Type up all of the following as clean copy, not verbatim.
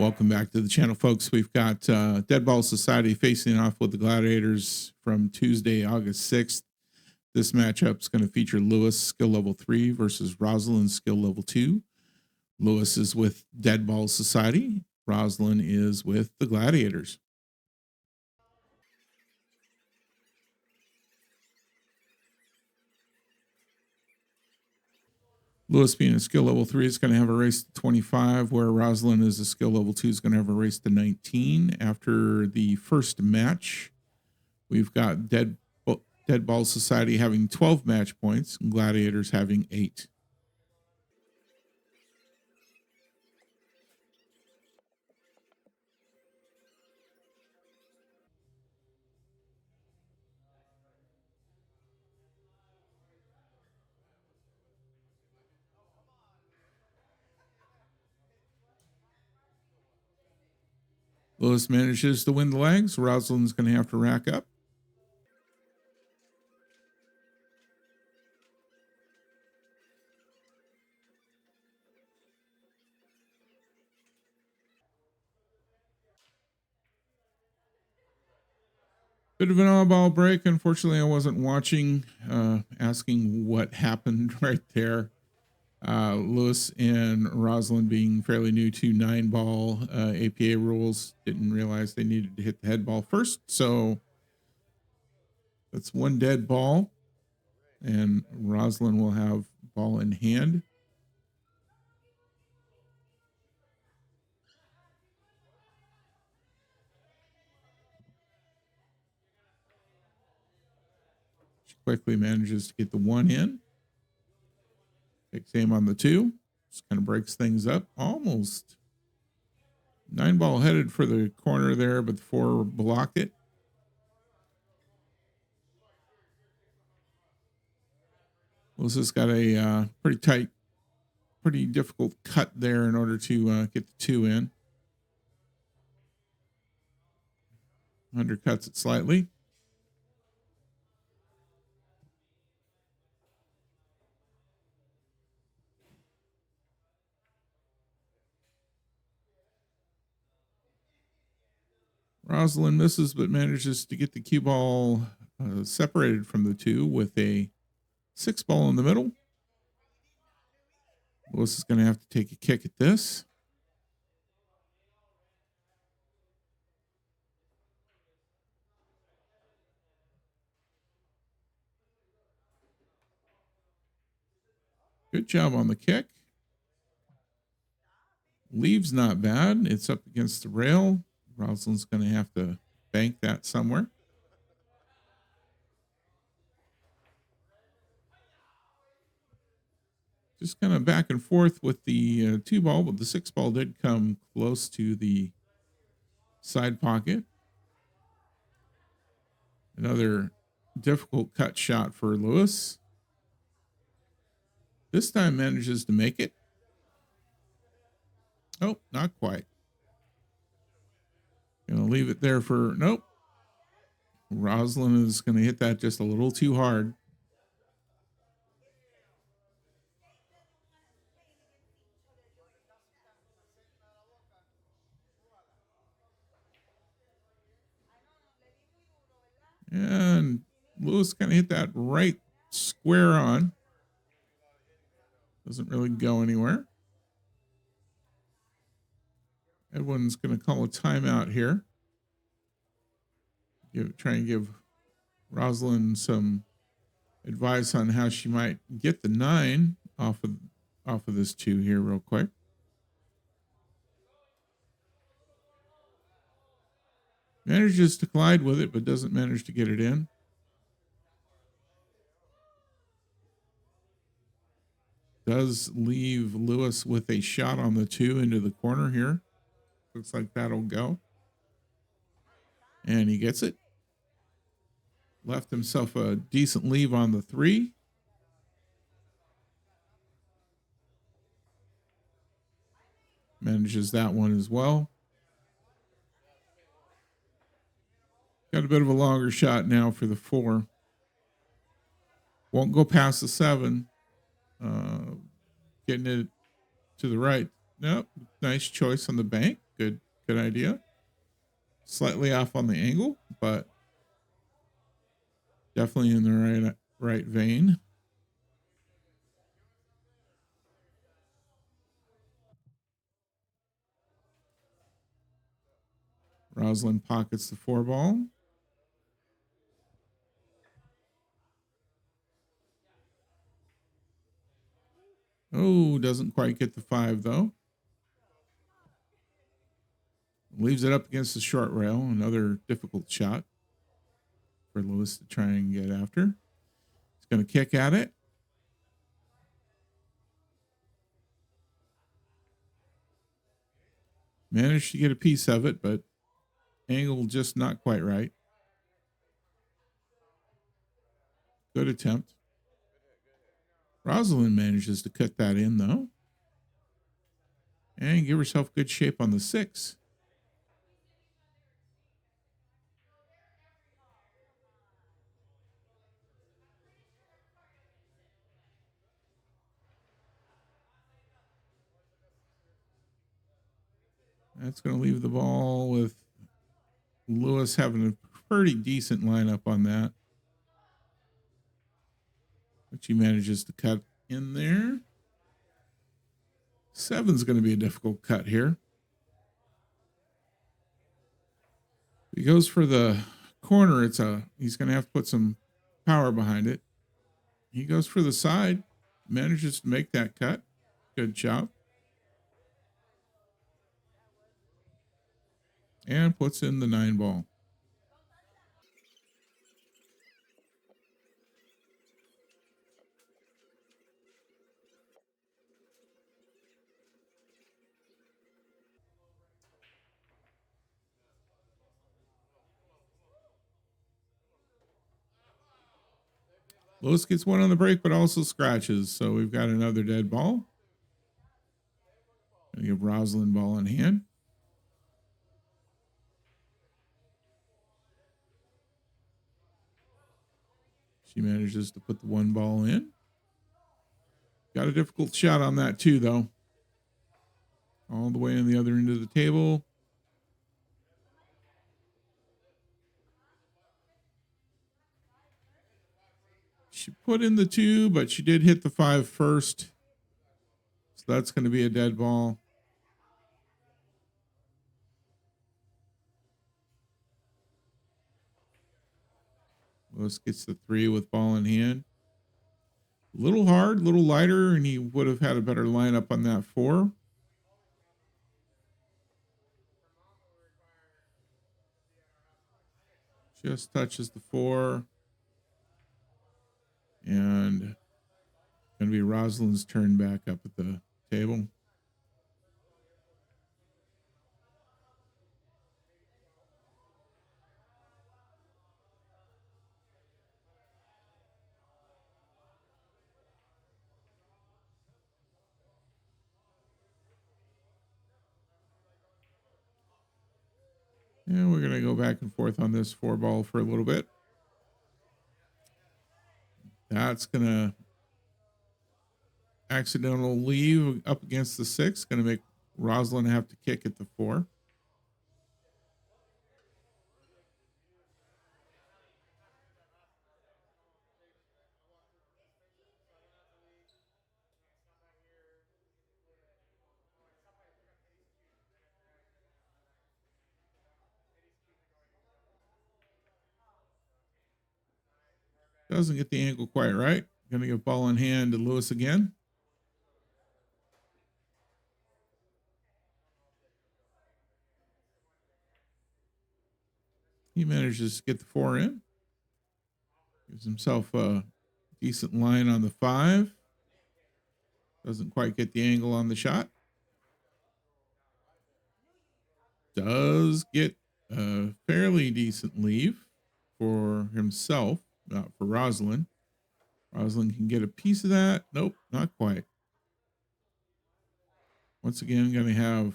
Welcome back to the channel, folks. We've got Dead Ball Society facing off with the Gladiators from Tuesday, August 6th. This matchup is going to feature Lewis, skill level 3, versus Rosalynn, skill level 2. Lewis is with Dead Ball Society. Rosalynn is with the Gladiators. Lewis, being a skill level 3, is going to have a race to 25, where Rosalynn is a skill level 2, is going to have a race to 19. After the first match, we've got Dead Ball Society having 12 match points and Gladiators having 8. Lewis manages to win the legs. Rosalynn's going to have to rack up. Bit of an oddball break. Unfortunately, I wasn't watching, asking what happened right there. Lewis and Rosalynn, being fairly new to 9-ball APA rules, didn't realize they needed to hit the head ball first. So that's one dead ball, and Rosalynn will have ball in hand. She quickly manages to get the 1 in. Takes aim on the 2. Just kind of breaks things up. Almost 9-ball headed for the corner there, but the 4 blocked it. Lewis has got a pretty tight, pretty difficult cut there in order to get the 2 in. Undercuts it slightly. Rosalynn misses, but manages to get the cue ball separated from the 2 with a 6-ball in the middle. Lewis is going to have to take a kick at this. Good job on the kick. Leave's not bad. It's up against the rail. Rosalynn's going to have to bank that somewhere. Just kind of back and forth with the 2-ball, but the 6-ball did come close to the side pocket. Another difficult cut shot for Lewis. This time manages to make it. Oh, not quite. Gonna leave it there for, nope. Rosalynn is gonna hit that just a little too hard. And Lewis kind of hit that right square on. Doesn't really go anywhere. Edwin's going to call a timeout here. Try and give Rosalynn some advice on how she might get the 9 off of this 2 here real quick. Manages to collide with it, but doesn't manage to get it in. Does leave Lewis with a shot on the 2 into the corner here. Looks like that'll go. And he gets it. Left himself a decent leave on the 3. Manages that one as well. Got a bit of a longer shot now for the 4. Won't go past the 7. Getting it to the right. Nope. Nice choice on the bank. Good idea. Slightly off on the angle, but definitely in the right vein. Rosalynn pockets the 4 ball. Oh, doesn't quite get the 5 though. Leaves it up against the short rail. Another difficult shot for Lewis to try and get after. He's going to kick at it. Managed to get a piece of it, but angle just not quite right. Good attempt. Rosalynn manages to cut that in though. And give herself good shape on the 6. That's going to leave the ball with Lewis having a pretty decent lineup on that. But she manages to cut in there. 7's going to be a difficult cut here. He goes for the corner. He's going to have to put some power behind it. He goes for the side, manages to make that cut. Good job. And puts in the 9 ball. Lewis gets one on the break, but also scratches. So we've got another dead ball. Gonna give Rosalynn ball in hand. She manages to put the 1 ball in. Got a difficult shot on that too, though. All the way on the other end of the table. She put in the 2, but she did hit the 5 first. So that's going to be a dead ball. Lewis gets the 3 with ball in hand. A little hard, a little lighter, and he would have had a better lineup on that 4. Just touches the 4. And going to be Rosalynn's turn back up at the table. And we're going to go back and forth on this 4 ball for a little bit. That's going to accidental leave up against the 6. Going to make Rosalynn have to kick at the 4. Doesn't get the angle quite right. Going to give ball in hand to Lewis again. He manages to get the 4 in. Gives himself a decent line on the 5. Doesn't quite get the angle on the shot. Does get a fairly decent leave for himself, not for Rosalynn. Rosalynn can get a piece of that. Nope, not quite. Once again, going to have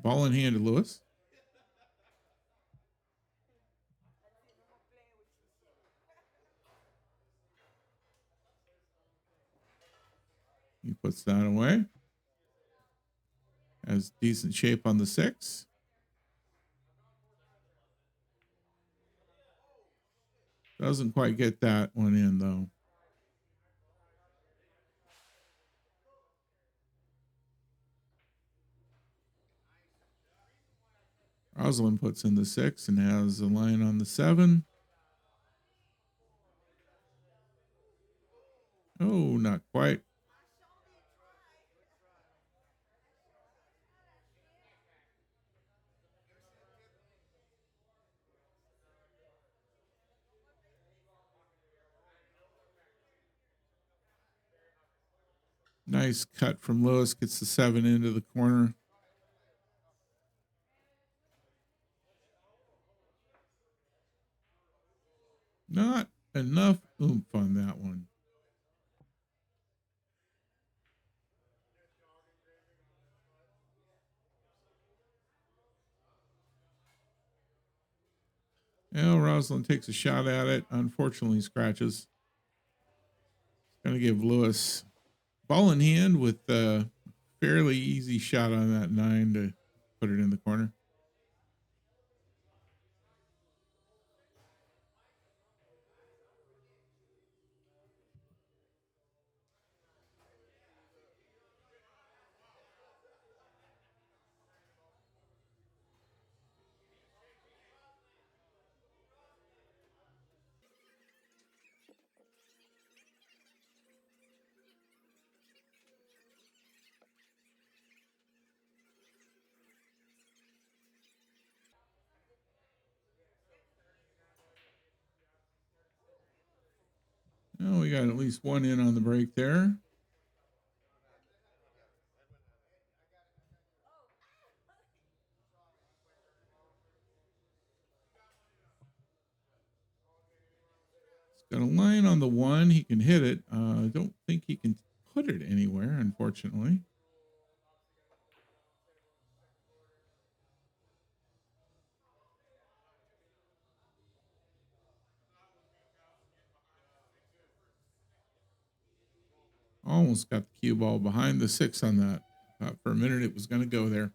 ball in hand to Lewis. He puts that away. Has decent shape on the 6. Doesn't quite get that one in, though. Rosalynn puts in the 6 and has a line on the 7. Oh, not quite. Nice cut from Lewis. Gets the 7 into the corner. Not enough oomph on that one. Well, Rosalynn takes a shot at it. Unfortunately, scratches. Going to give Lewis ball in hand with a fairly easy shot on that 9 to put it in the corner. Oh, we got at least one in on the break there. Got a line on the 1. He can hit it. I don't think he can put it anywhere, unfortunately. Almost got the cue ball behind the 6 on that. Thought for a minute it was going to go there.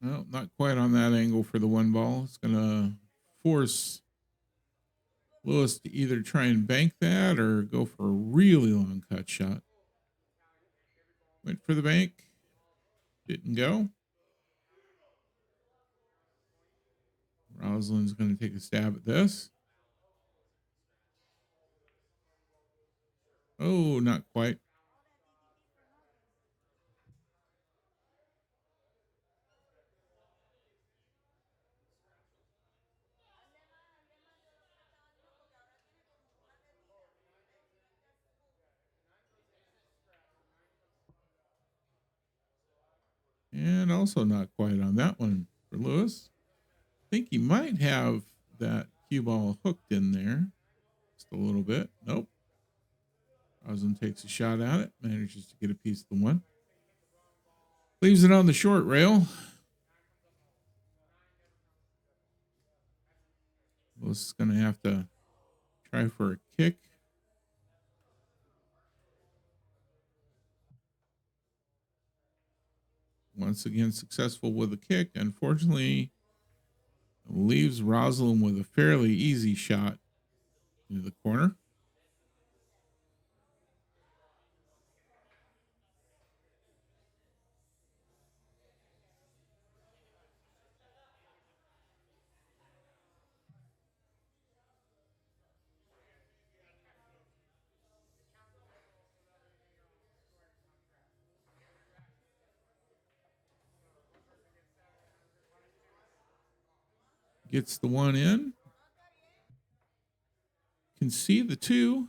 Well, not quite on that angle for the 1 ball. It's going to force Lewis to either try and bank that or go for a really long cut shot. Went for the bank. Didn't go. Rosalynn's going to take a stab at this. Oh, not quite. And also not quite on that one for Lewis. I think he might have that cue ball hooked in there just a little bit. Nope. Rosalynn takes a shot at it, manages to get a piece of the 1. Leaves it on the short rail. Lewis is going to have to try for a kick. Once again, successful with a kick. Unfortunately, leaves Rosalynn with a fairly easy shot into the corner. Gets the 1 in. Can see the 2.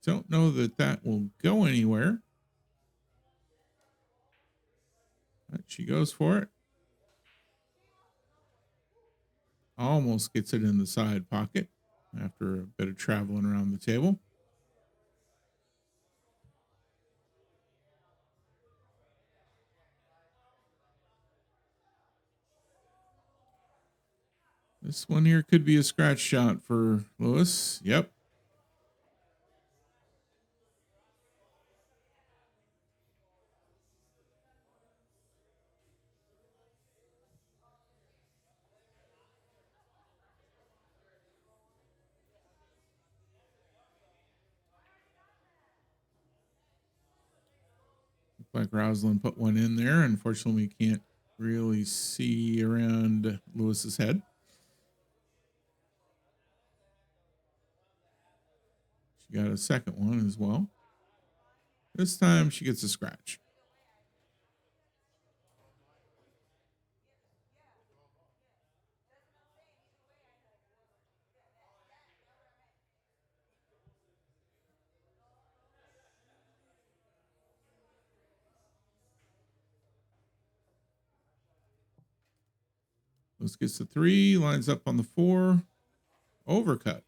Don't know that that will go anywhere. She goes for it. Almost gets it in the side pocket after a bit of traveling around the table. This one here could be a scratch shot for Lewis. Yep. Looks like Rosalynn put one in there. Unfortunately, we can't really see around Lewis's head. She got a second one as well. This time she gets a scratch. Lewis gets the 3, lines up on the 4, overcut.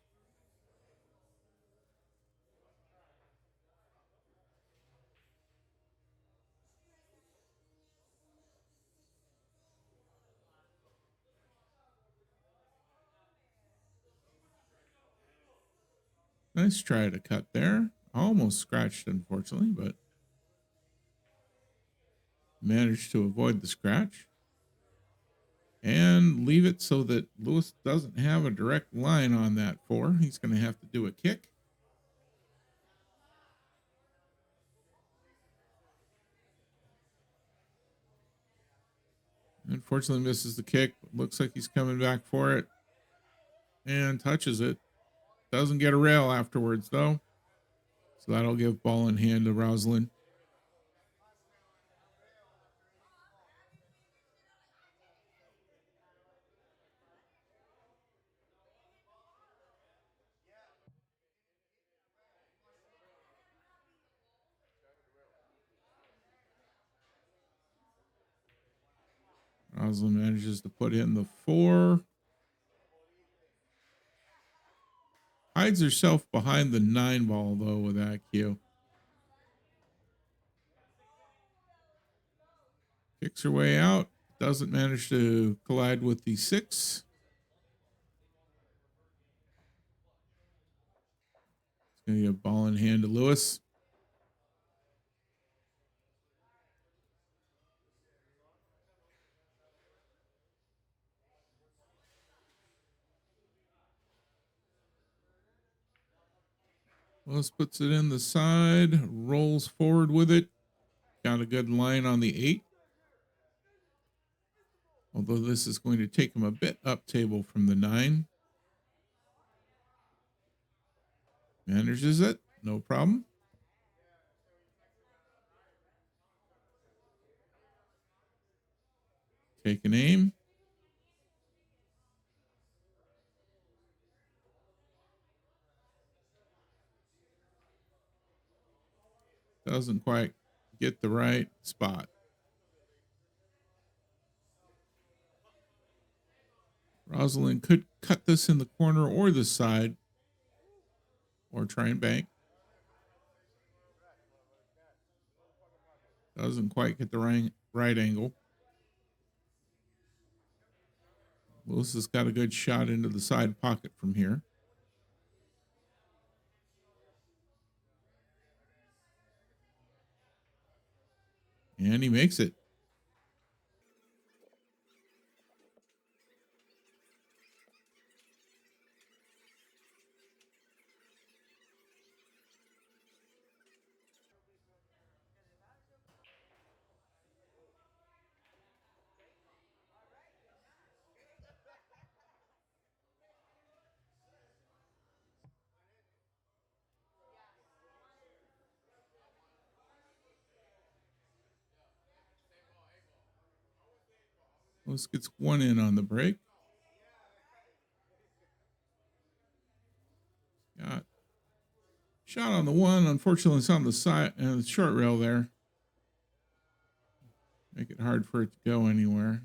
Nice try to cut there. Almost scratched, unfortunately, but managed to avoid the scratch and leave it so that Lewis doesn't have a direct line on that 4. He's going to have to do a kick. Unfortunately, misses the kick. Looks like he's coming back for it and touches it. Doesn't get a rail afterwards, though. So that'll give ball in hand to Rosalynn. Rosalynn manages to put in the 4. Hides herself behind the 9 ball, though, with that cue. Kicks her way out. Doesn't manage to collide with the 6. It's going to get ball in hand to Lewis. Lewis puts it in the side, rolls forward with it. Got a good line on the 8. Although this is going to take him a bit up table from the 9. Manages it, no problem. Take an aim. Doesn't quite get the right spot. Rosalynn could cut this in the corner or the side, or try and bank. Doesn't quite get the right angle. Lewis has got a good shot into the side pocket from here. And he makes it. Lewis gets 1 in on the break. Got shot on the 1. Unfortunately, it's on the side and the short rail there. Make it hard for it to go anywhere.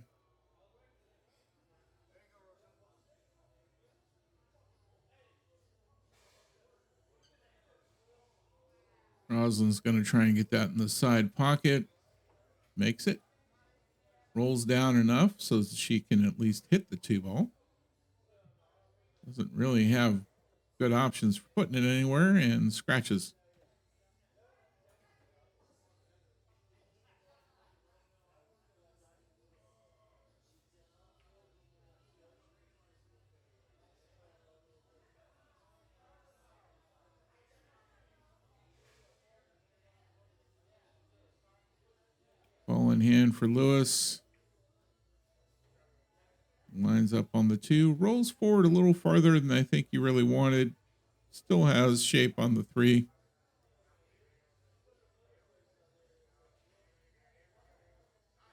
Rosalyn's going to try and get that in the side pocket. Makes it. Rolls down enough so that she can at least hit the 2-ball. Doesn't really have good options for putting it anywhere and scratches. Ball in hand for Lewis. Lines up on the 2. Rolls forward a little farther than I think he really wanted. Still has shape on the 3.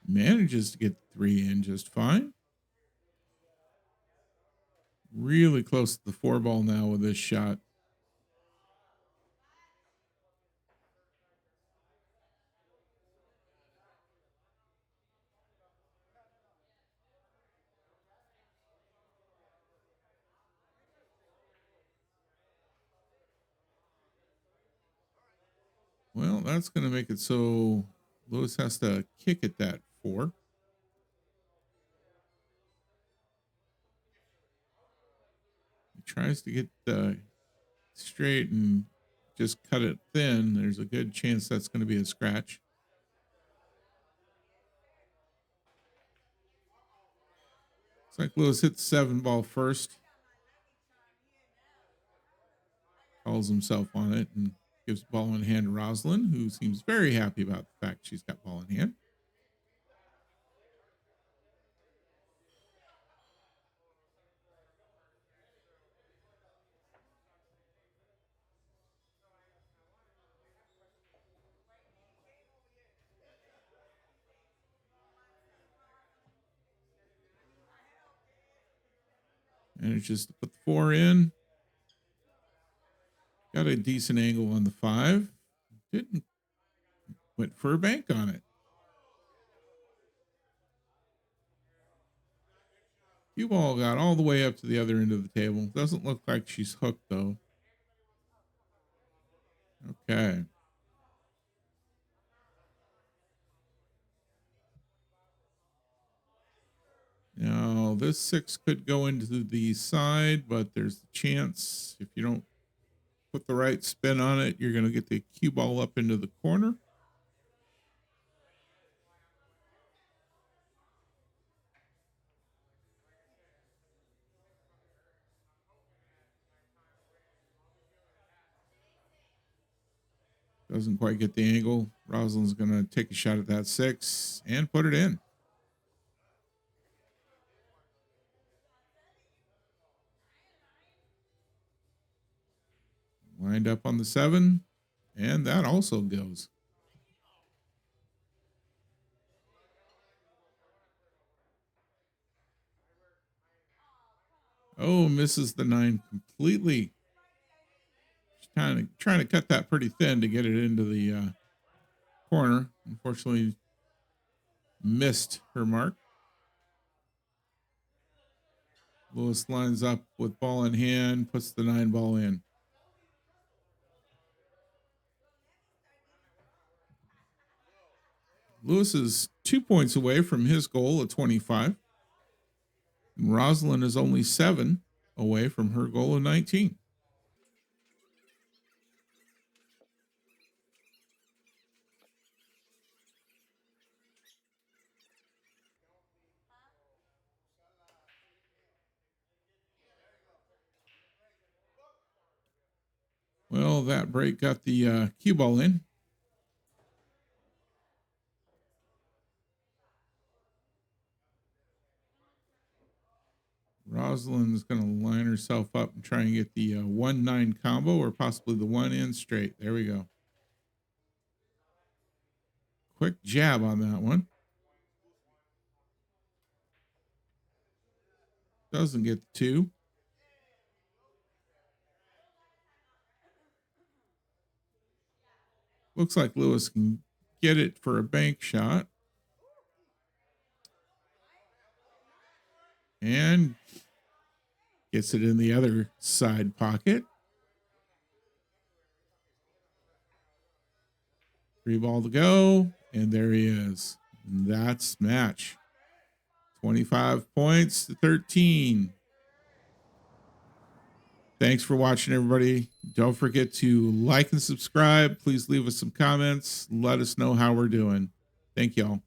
Manages to get the 3 in just fine. Really close to the 4-ball now with this shot. Well, that's going to make it so Lewis has to kick at that 4. He tries to get straight and just cut it thin. There's a good chance that's going to be a scratch. Looks like Lewis hit the 7-ball first. Calls himself on it and gives ball in hand to Rosalynn, who seems very happy about the fact she's got ball in hand. And it's just to put the 4 in. Got a decent angle on the 5. Didn't went for a bank on it. Cue ball got all the way up to the other end of the table. Doesn't look like she's hooked though. Okay. Now this 6 could go into the side, but there's the chance if you don't put the right spin on it, you're going to get the cue ball up into the corner. Doesn't quite get the angle. Rosalyn's going to take a shot at that 6 and put it in. Lined up on the 7, and that also goes. Oh, misses the 9 completely. She's kind of trying to cut that pretty thin to get it into the corner. Unfortunately, missed her mark. Lewis lines up with ball in hand, puts the 9-ball in. Lewis is 2 points away from his goal of 25. And Rosalynn is only 7 away from her goal of 19. Well, that break got the cue ball in. Rosalynn going to line herself up and try and get the 1-9 combo or possibly the 1 in straight. There we go. Quick jab on that one. Doesn't get the 2. Looks like Lewis can get it for a bank shot. And gets it in the other side pocket. 3 ball to go. And there he is. And that's match. 25 points to 13. Thanks for watching, everybody. Don't forget to like and subscribe. Please leave us some comments. Let us know how we're doing. Thank y'all.